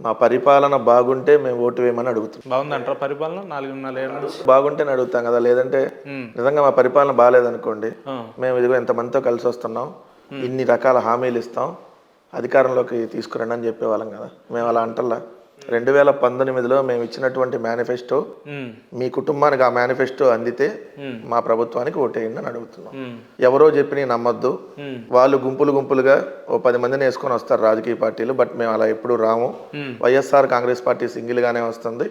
మా పరిపాలన బాగుంటే మేము ఓటు వేయమని అడుగుతాం. బాగుందంటారా పరిపాలన 4.5 ఏళ్ళు? బాగుంటేనే అడుగుతాం కదా, లేదంటే నిజంగా మా పరిపాలన బాగాలేదనుకోండి, మేము ఇదిగో ఎంతమందితో కలిసి వస్తున్నాం, ఇన్ని రకాల హామీలు ఇస్తాం, అధికారంలోకి తీసుకురండి అని చెప్పేవాళ్ళం కదా. మేము అలా అంటల్లా. 2019లో మేము ఇచ్చినటువంటి మేనిఫెస్టో మీ కుటుంబానికి ఆ మేనిఫెస్టో అందితే మా ప్రభుత్వానికి ఓటేయండి అని అడుగుతున్నాం. ఎవరో చెప్పి నమ్మొద్దు. వాళ్ళు గుంపులుగా ఓ 10 మందిని వేసుకొని వస్తారు రాజకీయ పార్టీలు. బట్ మేము అలా ఎప్పుడు రాము. వైఎస్ఆర్ కాంగ్రెస్ పార్టీ సింగిల్ గానే వస్తుంది.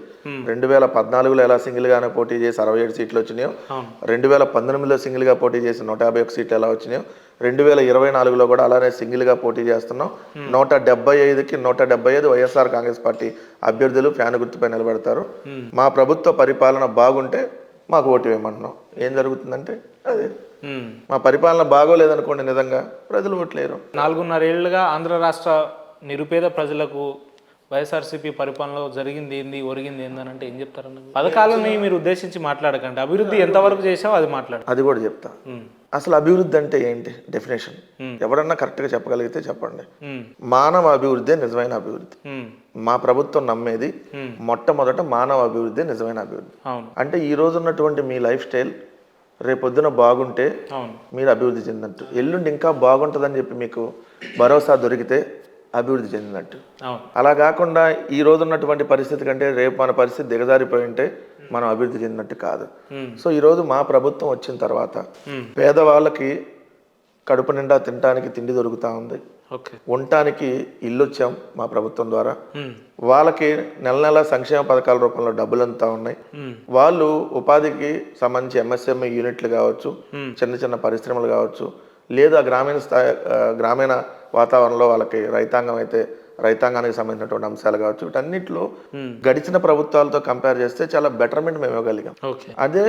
2014లో ఎలా సింగిల్ గానే పోటీ చేసి 67 సీట్లు వచ్చినాయో, 2019లో సింగిల్ గా పోటీ చేసి 151 సీట్లు ఎలా వచ్చినాయో, 2024లో కూడా అలానే సింగిల్ గా పోటీ చేస్తున్నాం. 175కి 175 వైఎస్ఆర్ కాంగ్రెస్ పార్టీ అభ్యర్థులు ఫ్యాన్ గుర్తుపై నిలబెడతారు. మా ప్రభుత్వ పరిపాలన బాగుంటే మాకు ఓటు వేయమంటున్నాం. ఏం జరుగుతుందంటే అదే. మా పరిపాలన బాగోలేదనుకోండి, నిజంగా ప్రజలు ఓట్లేరు. 4.5 ఏళ్ళుగా ఆంధ్ర రాష్ట్ర నిరుపేద ప్రజలకు వైఎస్ఆర్సీపీ పరిపాలనలో జరిగింది ఏంది, ఒరిగింది ఏందని అంటే ఏం చెప్తారన్న? పథకాలని మీరు ఉద్దేశించి మాట్లాడకండి, అభివృద్ధి ఎంతవరకు చేసావో అది మాట్లాడు. అది కూడా చెప్తా. అసలు అభివృద్ధి అంటే ఏంటి డెఫినేషన్ ఎవరన్నా కరెక్ట్గా చెప్పగలిగితే చెప్పండి. మానవ అభివృద్ధి నిజమైన అభివృద్ధి. మా ప్రభుత్వం నమ్మేది మొట్టమొదట మానవ అభివృద్ధి నిజమైన అభివృద్ధి. అంటే ఈ రోజు ఉన్నటువంటి మీ లైఫ్ స్టైల్ రేపొద్దున బాగుంటే మీరు అభివృద్ధి చెందినట్టు, ఎల్లుండి ఇంకా బాగుంటుందని చెప్పి మీకు భరోసా దొరికితే అభివృద్ధి చెందినట్టు. అలా కాకుండా ఈ రోజు ఉన్నటువంటి పరిస్థితి కంటే రేపు మన పరిస్థితి దిగజారిపోయి ఉంటే మనం అభివృద్ధి చెందినట్టు కాదు. సో ఈరోజు మా ప్రభుత్వం వచ్చిన తర్వాత పేదవాళ్ళకి కడుపు నిండా తినడానికి తిండి దొరుకుతా ఉంది, ఉండటానికి ఇల్లు వచ్చాం మా ప్రభుత్వం ద్వారా. వాళ్ళకి నెల నెల సంక్షేమ పథకాల రూపంలో డబ్బులు అంతా ఉన్నాయి. వాళ్ళు ఉపాధికి సంబంధించి ఎంఎస్ఎంఈ యూనిట్లు కావచ్చు, చిన్న చిన్న పరిశ్రమలు కావచ్చు, లేదా గ్రామీణ వాతావరణంలో వాళ్ళకి రైతాంగం అయితే రైతాంగానికి సంబంధించినటువంటి అంశాలు కావచ్చు, వీటన్నిటిలో గడిచిన ప్రభుత్వాలతో కంపేర్ చేస్తే చాలా బెటర్మెంట్ మేము ఇవ్వగలిగాం. అదే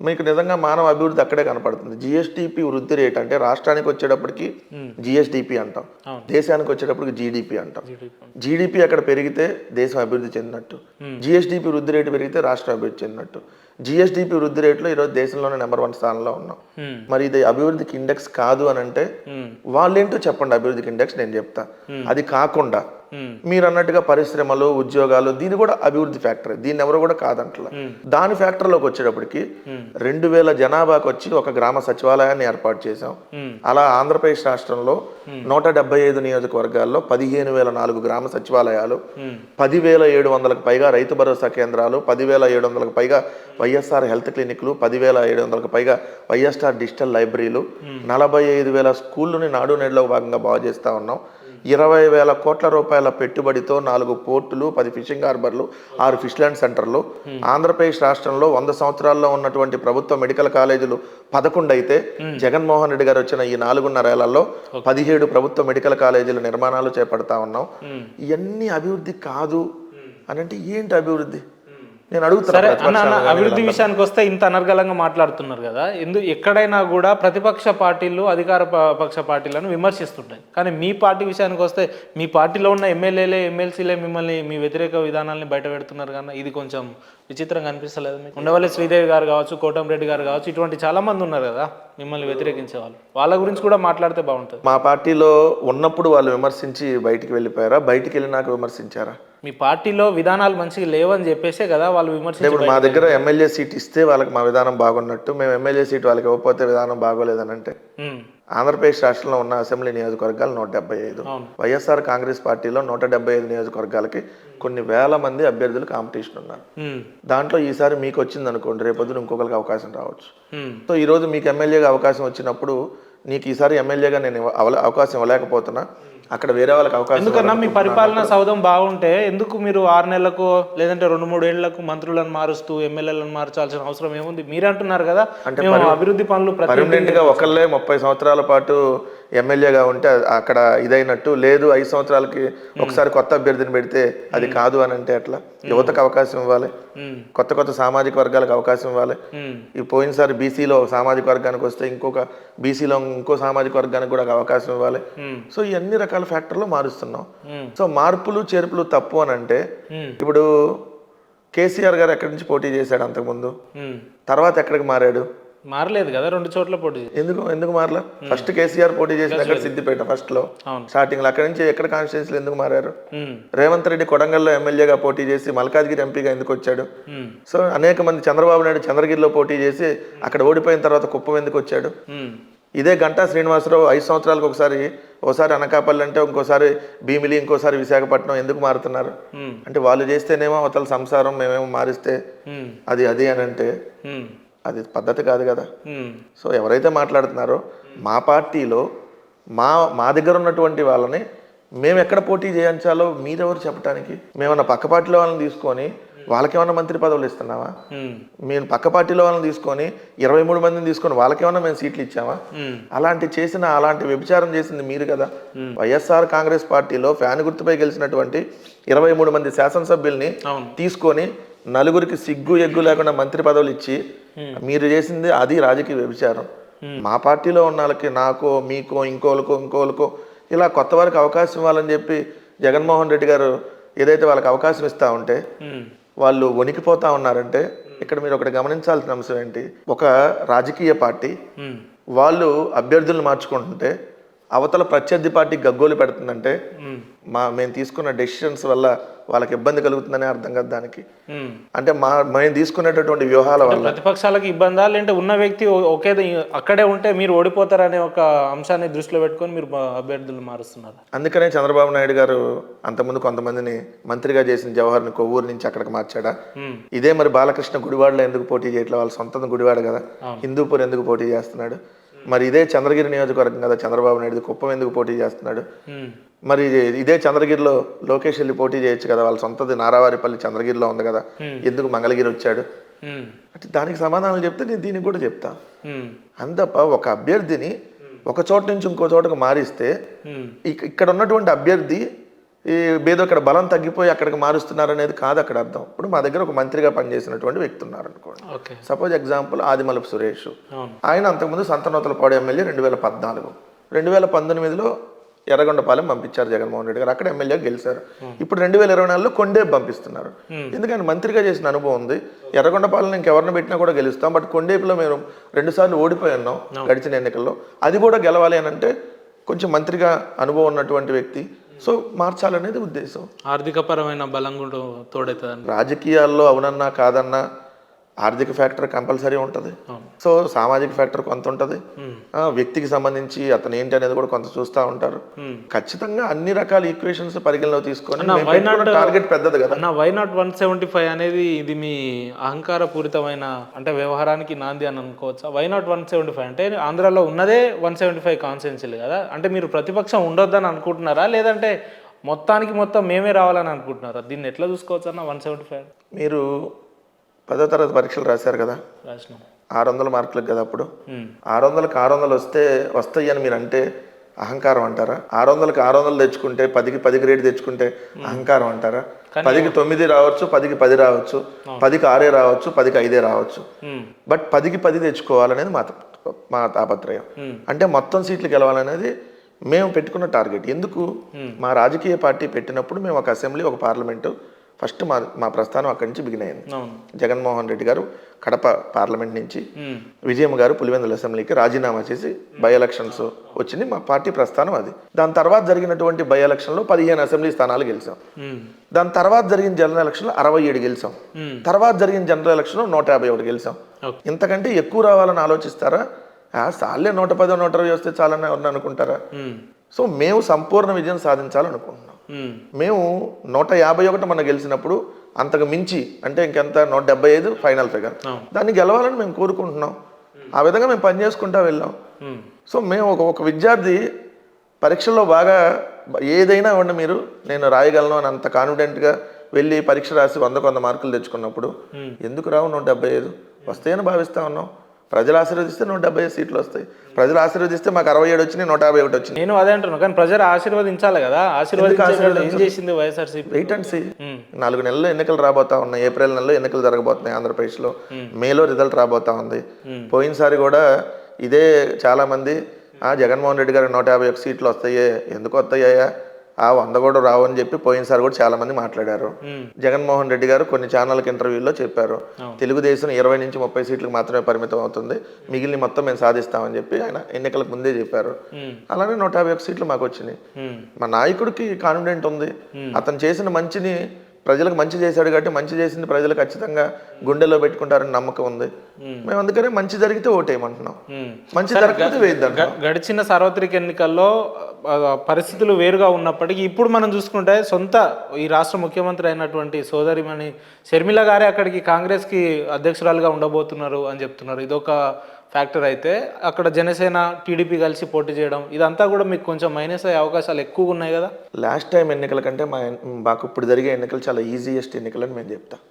మీకు నిజంగా మానవ అభివృద్ధి అక్కడే కనపడుతుంది. జిఎస్డిపి వృద్ధి రేట్ అంటే రాష్ట్రానికి వచ్చేటప్పటికి జిఎస్డిపి అంటాం, దేశానికి వచ్చేటప్పటికి జీడిపి అంటాం. జీడిపి అక్కడ పెరిగితే దేశం అభివృద్ధి చెందినట్టు, జిఎస్డిపి వృద్ధి రేటు పెరిగితే రాష్ట్రం అభివృద్ధి చెందినట్టు. జిఎస్డిపి వృద్ధి రేట్లో ఈరోజు దేశంలోనే నెంబర్ 1 స్థానంలో ఉన్నాం. మరి ఇది అభివృద్ధికి ఇండెక్స్ కాదు అని అంటే వాళ్ళేంటో చెప్పండి. అభివృద్ధికి ఇండెక్స్ నేను చెప్తా. అది కాకుండా మీరు అన్నట్టుగా పరిశ్రమలు, ఉద్యోగాలు, దీని కూడా అభివృద్ధి ఫ్యాక్టర్, దీన్ని ఎవరు కూడా కాదంటలా. దాని ఫ్యాక్టర్లోకి వచ్చేటప్పటికి 2000 జనాభాకి వచ్చి ఒక గ్రామ సచివాలయాన్ని ఏర్పాటు చేశాం. అలా ఆంధ్రప్రదేశ్ రాష్ట్రంలో 175 నియోజకవర్గాల్లో 15,004 గ్రామ సచివాలయాలు, 10,700కు పైగా రైతు భరోసా కేంద్రాలు, 10,700కు పైగా వైఎస్ఆర్ హెల్త్ క్లినిక్లు, 10,700కు పైగా వైఎస్ఆర్ డిజిటల్ లైబ్రరీలు, 45,000 స్కూళ్ళని నాడు నేడులో భాగంగా బాగు చేస్తా ఉన్నాం. 20,000 కోట్ల రూపాయల పెట్టుబడితో 4 పోర్టులు, 10 ఫిషింగ్ హార్బర్లు, 6 ఫిష్ల్యాండ్ సెంటర్లు. ఆంధ్రప్రదేశ్ రాష్ట్రంలో 100 సంవత్సరాల్లో ఉన్నటువంటి ప్రభుత్వ మెడికల్ కాలేజీలు 11 అయితే జగన్మోహన్ రెడ్డి గారు వచ్చిన ఈ 4.5 ఏళ్లలో 17 ప్రభుత్వ మెడికల్ కాలేజీల నిర్మాణాలు చేపడతా ఉన్నాం. ఇవన్నీ అభివృద్ధి కాదు అని అంటే ఏంటి అభివృద్ధి? నేను అడుగుతాను. అభివృద్ధి విషయానికి వస్తే ఇంత అనర్గళంగా మాట్లాడుతున్నారు కదా, ఎక్కడైనా కూడా ప్రతిపక్ష పార్టీలు అధికార పక్ష పార్టీలను విమర్శిస్తుంటాయి. కానీ మీ పార్టీ విషయానికి వస్తే మీ పార్టీలో ఉన్న ఎమ్మెల్యేలే, ఎమ్మెల్సీలే మిమ్మల్ని మీ వ్యతిరేక విధానాలని బయట పెడుతున్నారు. కానీ ఇది కొంచెం విచిత్రంగా అనిపిస్తలేదు మీకు? ఉండవల్లి శ్రీదేవి గారు కావచ్చు, కోటంరెడ్డి గారు కావచ్చు, ఇటువంటి చాలా మంది ఉన్నారు కదా మిమ్మల్ని వ్యతిరేకించే వాళ్ళు. వాళ్ళ గురించి కూడా మాట్లాడితే బాగుంటుంది. మా పార్టీలో ఉన్నప్పుడు వాళ్ళు విమర్శించి బయటికి వెళ్ళిపోయారా? బయటికి వెళ్ళినాక విమర్శించారా? మీ పార్టీలో విధానాలు మంచిగా లేవని చెప్పేసే కదా వాళ్ళు విమర్శించారు. ఇప్పుడు మా దగ్గర ఎమ్మెల్యే సీట్ ఇస్తే వాళ్ళకి మా విధానం బాగున్నట్టు, మేము ఎమ్మెల్యే సీట్ వాళ్ళకి ఇవ్వకపోతే విధానం బాగోలేదని అంటే ఆంధ్రప్రదేశ్ రాష్ట్రంలో ఉన్న అసెంబ్లీ నియోజకవర్గాలు 175. వైఎస్ఆర్ కాంగ్రెస్ పార్టీలో 175 నియోజకవర్గాలకి కొన్ని వేల మంది అభ్యర్థులు కాంపిటీషన్ ఉన్నారు. దాంట్లో ఈసారి మీకు వచ్చింది అనుకోండి, రేపొద్దున ఇంకొకరికి అవకాశం రావచ్చు. సో ఈరోజు మీకు ఎమ్మెల్యేగా అవకాశం వచ్చినప్పుడు నీకు ఈసారి ఎమ్మెల్యేగా నేను అవకాశం ఇవ్వలేకపోతున్నా, అక్కడ వేరే వాళ్ళకి అవకాశం. ఎందుకన్నా మీ పరిపాలన సౌధం బాగుంటే ఎందుకు మీరు 6 నెలలకు లేదంటే 2-3 ఏళ్లకు మంత్రులను మారుస్తూ ఎమ్మెల్యేలను మార్చాల్సిన అవసరం ఏముంది? మీరే అంటున్నారు కదా అంటే అభివృద్ధి పనులు పర్మనెంట్ గా ఒకళ్ళే 30 సంవత్సరాల పాటు ఎమ్మెల్యేగా ఉంటే అక్కడ ఇదైనట్టు లేదు. 5 సంవత్సరాలకి ఒకసారి కొత్త అభ్యర్థిని పెడితే అది కాదు అని అంటే అట్లా. యువతకు అవకాశం ఇవ్వాలి, కొత్త సామాజిక వర్గాలకు అవకాశం ఇవ్వాలి. ఈ పోయినసారి బీసీలో సామాజిక వర్గానికి వస్తే ఇంకొక బీసీలో ఇంకో సామాజిక వర్గానికి కూడా అవకాశం ఇవ్వాలి. సో ఈ అన్ని రకాల ఫ్యాక్టర్లు మారుస్తున్నాం. సో మార్పులు చేర్పులు తప్పు అని అంటే ఇప్పుడు కేసీఆర్ గారు ఎక్కడి నుంచి పోటీ చేశాడు అంతకుముందు, తర్వాత ఎక్కడికి మారాడు? మారలేదు కదా, 2 చోట్ల పోటీ ఎందుకు మారలా? ఫస్ట్ కేసీఆర్ పోటీ చేసిన అక్కడ సిద్దిపేట ఫస్ట్ లో అవును. స్టార్టింగ్ లో, అక్కడ నుంచి ఎక్కడ కాన్స్టిట్యూన్సీలు ఎందుకు మారారు? రేవంత్ రెడ్డి కొడంగల్లో ఎమ్మెల్యేగా పోటీ చేసి మల్కాజ్గిరి ఎంపీగా ఎందుకు వచ్చాడు? సో అనేక మంది, చంద్రబాబు నాయుడు చంద్రగిరిలో పోటీ చేసి అక్కడ ఓడిపోయిన తర్వాత కుప్పం ఎందుకు వచ్చాడు? ఇదే గంటా శ్రీనివాసరావు 5 సంవత్సరాలకు ఒకసారి అనకాపల్లి అంటే, ఇంకోసారి భీమిలి, ఇంకోసారి విశాఖపట్నం ఎందుకు మారుతున్నారు? అంటే వాళ్ళు చేస్తేనేమో అవతల సంసారం, మేమేమో మారిస్తే అది అని అంటే అది పద్ధతి కాదు కదా. సో ఎవరైతే మాట్లాడుతున్నారో మా పార్టీలో మా దగ్గర ఉన్నటువంటి వాళ్ళని మేము ఎక్కడ పోటీ చేయించాలో మీరెవరు చెప్పడానికి? మేమన్నా పక్క పార్టీలో వాళ్ళని తీసుకొని వాళ్ళకేమన్నా మంత్రి పదవులు ఇస్తున్నావా? మేము పక్క పార్టీలో వాళ్ళని తీసుకొని 23 మందిని తీసుకొని వాళ్ళకేమన్నా మేము సీట్లు ఇచ్చామా? అలాంటి వ్యభిచారం చేసింది మీరు కదా. వైఎస్ఆర్ కాంగ్రెస్ పార్టీలో ఫ్యాన్ గుర్తుపై గెలిచినటువంటి 23 మంది శాసనసభ్యుల్ని తీసుకొని నలుగురికి సిగ్గు ఎగ్గు లేకుండా మంత్రి పదవులు ఇచ్చి మీరు చేసింది అది రాజకీయ వ్యభిచారం. మా పార్టీలో ఉన్న వాళ్ళకి, నాకో మీకో ఇంకోలకో ఇలా కొత్త వారికి అవకాశం ఇవ్వాలని చెప్పి జగన్మోహన్ రెడ్డి గారు ఏదైతే వాళ్ళకి అవకాశం ఇస్తా ఉంటే వాళ్ళు వణికిపోతా ఉన్నారంటే, ఇక్కడ మీరు ఒకటి గమనించాల్సిన అంశం ఏంటి? ఒక రాజకీయ పార్టీ వాళ్ళు అభ్యర్థులను మార్చుకుంటుంటే అవతల ప్రత్యర్థి పార్టీ గగ్గోలు పెడుతుందంటే మేము తీసుకున్న డెసిషన్స్ వల్ల వాళ్ళకి ఇబ్బంది కలుగుతుందనే అర్థం కదా దానికి. అంటే మేము తీసుకునేటటువంటి వ్యూహాల వల్ల ప్రతిపక్షాలకు ఇబ్బందా, లేదంటే ఉన్న వ్యక్తి అక్కడే ఉంటే మీరు ఓడిపోతారనే ఒక అంశాన్ని దృష్టిలో పెట్టుకొని మీరు అభ్యర్థులు మారుస్తున్నారు. అందుకనే చంద్రబాబు నాయుడు గారు అంతకుముందు కొంతమందిని మంత్రిగా చేసిన జవహర్ని కొవ్వూరు నుంచి అక్కడికి మార్చాడా? ఇదే మరి బాలకృష్ణ గుడివాడలో ఎందుకు పోటీ చేయట్లేదు? వాళ్ళ సొంత గుడివాడ కదా. హిందూపూర్ ఎందుకు పోటీ చేస్తున్నాడు? మరి ఇదే చంద్రగిరి నియోజకవర్గం కదా చంద్రబాబు నాయుడు, కుప్పం ఎందుకు పోటీ చేస్తున్నాడు? మరి ఇదే చంద్రగిరిలో లోకేష్ వెళ్ళి పోటీ చేయొచ్చు కదా, వాళ్ళ సొంతది నారావారిపల్లి చంద్రగిరిలో ఉంది కదా, ఎందుకు మంగళగిరి వచ్చాడు? అంటే దానికి సమాధానం చెప్తే నేను దీనికి కూడా చెప్తా. అందప్ప ఒక అభ్యర్థిని ఒక చోట నుంచి ఇంకో చోటకు మారిస్తే ఇక్కడ ఉన్నటువంటి అభ్యర్థి ఏదో ఇక్కడ బలం తగ్గిపోయి అక్కడికి మారుస్తున్నారు అనేది కాదు అక్కడ అర్థం. ఇప్పుడు మా దగ్గర ఒక మంత్రిగా పనిచేసినటువంటి వ్యక్తి ఉన్నారు అనుకోండి, సపోజ్ ఎగ్జాంపుల్ ఆదిమలపు సురేష్. ఆయన అంతకుముందు సంతనూతలపాడు ఎమ్మెల్యే 2014, 2019లో ఎర్రగొండపాలెం పంపించారు జగన్మోహన్ రెడ్డి గారు, అక్కడ ఎమ్మెల్యే గెలిచారు. ఇప్పుడు 2024లో కొండేపు పంపిస్తున్నారు. ఎందుకంటే మంత్రిగా చేసిన అనుభవం ఉంది. ఎర్రగొండపాలెం ఇంకెవరిని పెట్టినా కూడా గెలుస్తాం, బట్ కొండేపులో మేము 2 సార్లు ఓడిపోయి ఉన్నాం గడిచిన ఎన్నికల్లో, అది కూడా గెలవాలి అని అంటే కొంచెం మంత్రిగా అనుభవం ఉన్నటువంటి వ్యక్తి. సో మార్చాలనేది ఉద్దేశం. ఆర్థిక పరమైన బలం కూడా తోడవుతుంది. రాజకీయాల్లో అవునన్నా కాదన్నా ఆర్థిక ఫ్యాక్టర్ కంపల్సరీ ఉంటుంది. సో సామాజిక ఫ్యాక్టర్ కొంత ఉంటుంది, వ్యక్తికి సంబంధించి అతను ఏంటి అనేది కూడా కొంత చూస్తూ ఉంటారు. ఖచ్చితంగా అన్ని రకాల ఈక్వేషన్స్ పరిగణలో తీసుకొని టార్గెట్ పెద్దది కదా. వై నాట్ 175 అనేది ఇది మీ అహంకారపూరితమైన అంటే వ్యవహారానికి నాంది అని అనుకోవచ్చా? వై నాట్ 175 అంటే ఆంధ్రాలో ఉన్నదే 175 కాన్స్టిట్యున్సీలు కదా, అంటే మీరు ప్రతిపక్షం ఉండొద్దని అనుకుంటున్నారా, లేదంటే మొత్తం మేమే రావాలని అనుకుంటున్నారా? దీన్ని ఎట్లా చూసుకోవచ్చు అన్న 175? మీరు 10వ తరగతి పరీక్షలు రాశారు కదా, 600 మార్కులకు కదా. అప్పుడు 600కి 600 వస్తాయి అని మీరు అంటే అహంకారం అంటారా? 600కి 600 తెచ్చుకుంటే 10కి 10 గ్రేడ్ తెచ్చుకుంటే అహంకారం అంటారా? 10కి 9 రావచ్చు, 10కి 10 రావచ్చు, 10కి 6 రావచ్చు, 10కి 5 రావచ్చు, బట్ 10కి 10 తెచ్చుకోవాలనేది మా తాపత్రయం. అంటే మొత్తం సీట్లు గెలవాలనేది మేము పెట్టుకున్న టార్గెట్. ఎందుకు? మా రాజకీయ పార్టీ పెట్టినప్పుడు మేము ఒక అసెంబ్లీ, ఒక పార్లమెంటు, ఫస్ట్ మా ప్రస్థానం అక్కడి నుంచి బిగిన్ అయింది. జగన్మోహన్ రెడ్డి గారు కడప పార్లమెంట్ నుంచి, విజయమ్మ గారు పులివెందుల అసెంబ్లీకి రాజీనామా చేసి బై ఎలక్షన్స్ వచ్చింది. మా పార్టీ ప్రస్థానం అది. దాని తర్వాత జరిగినటువంటి బై ఎలక్షన్లో 15 అసెంబ్లీ స్థానాలు గెలిచాం. దాని తర్వాత జరిగిన జనరల్ ఎలక్షన్లో 67 గెలిచాం. తర్వాత జరిగిన జనరల్ ఎలక్షన్లో 151 గెలిచాం. ఇంతకంటే ఎక్కువ రావాలని ఆలోచిస్తారా? సార్లే 110, 120 వస్తే చాలని ఎవరిని అనుకుంటారా? సో మేము సంపూర్ణ విజయం సాధించాలనుకుంటున్నాం. మేము 151 మనం గెలిచినప్పుడు అంతకు మించి అంటే ఇంకెంత 175 ఫైనల్ ఫిగర్, దాన్ని గెలవాలని మేము కోరుకుంటున్నాం. ఆ విధంగా మేము పనిచేసుకుంటా వెళ్ళాం. సో మేము ఒక విద్యార్థి పరీక్షల్లో బాగా ఏదైనా ఇవ్వండి మీరు, నేను రాయగలను అని అంత కాన్ఫిడెంట్గా వెళ్ళి పరీక్ష రాసి 100కు 100 మార్కులు తెచ్చుకున్నప్పుడు ఎందుకు రావు 175? వస్తాయని భావిస్తా ఉన్నాం. ప్రజలు ఆశీర్వదిస్తే 170 సీట్లు వస్తాయి. ప్రజలు ఆశీర్వదిస్తే మాకు 67 వచ్చినాయి, 151 వచ్చింది. నేను అదే అంటున్నాను, కానీ ప్రజలు ఆశీర్వదించాలి కదా. ఏం చేసింది వైఎస్ఆర్సీపీ? Wait and see. 4 నెలల్లో ఎన్నికలు రాబోతా ఉన్నాయి. ఏప్రిల్ నెలలో ఎన్నికలు జరగబోతున్నాయి ఆంధ్రప్రదేశ్లో. మేలో రిజల్ట్ రాబోతా ఉంది. పోయినసారి కూడా ఇదే చాలా మంది జగన్మోహన్ రెడ్డి గారికి 151 సీట్లు వస్తాయే, ఎందుకు వస్తాయా, వంద కూడా రావు అని చెప్పి పోయినసారి కూడా చాలా మంది మాట్లాడారు. జగన్మోహన్ రెడ్డి గారు కొన్ని ఛానళ్ళకి ఇంటర్వ్యూల్లో చెప్పారు, తెలుగుదేశం 20 నుంచి 30 సీట్లకు మాత్రమే పరిమితం అవుతుంది, మిగిలిన మొత్తం మేము సాధిస్తామని చెప్పి ఆయన ఎన్నికలకు ముందే చెప్పారు. అలానే 151 సీట్లు మాకు వచ్చినాయి. మా నాయకుడికి కాన్ఫిడెంట్ ఉంది, అతను చేసిన మంచిని ప్రజలకు మంచి చేశాడు కాబట్టి మంచి చేసింది ప్రజలు ఖచ్చితంగా గుండెల్లో పెట్టుకుంటారని నమ్మకం ఉంది. మేము అందుకనే మంచి జరిగితే ఓటేయమంటున్నాం, మంచి జరగకపోతే వేద్దాం. గడిచిన సార్వత్రిక ఎన్నికల్లో పరిస్థితులు వేరుగా ఉన్నప్పటికీ ఇప్పుడు మనం చూసుకుంటే సొంత ఈ రాష్ట్ర ముఖ్యమంత్రి అయినటువంటి సోదరిమణి షర్మిల గారే అక్కడికి కాంగ్రెస్కి అధ్యక్షురాలుగా ఉండబోతున్నారు అని చెప్తున్నారు. ఇదొక ఫ్యాక్టర్ అయితే అక్కడ జనసేన టీడీపీ కలిసి పోటీ చేయడం ఇదంతా కూడా మీకు కొంచెం మైనస్ అయ్యే అవకాశాలు ఎక్కువగా ఉన్నాయి కదా. లాస్ట్ టైం ఎన్నికల కంటే మాకు ఇప్పుడు జరిగే ఎన్నికలు చాలా ఈజియెస్ట్ ఎన్నికలని మేము చెప్తాం.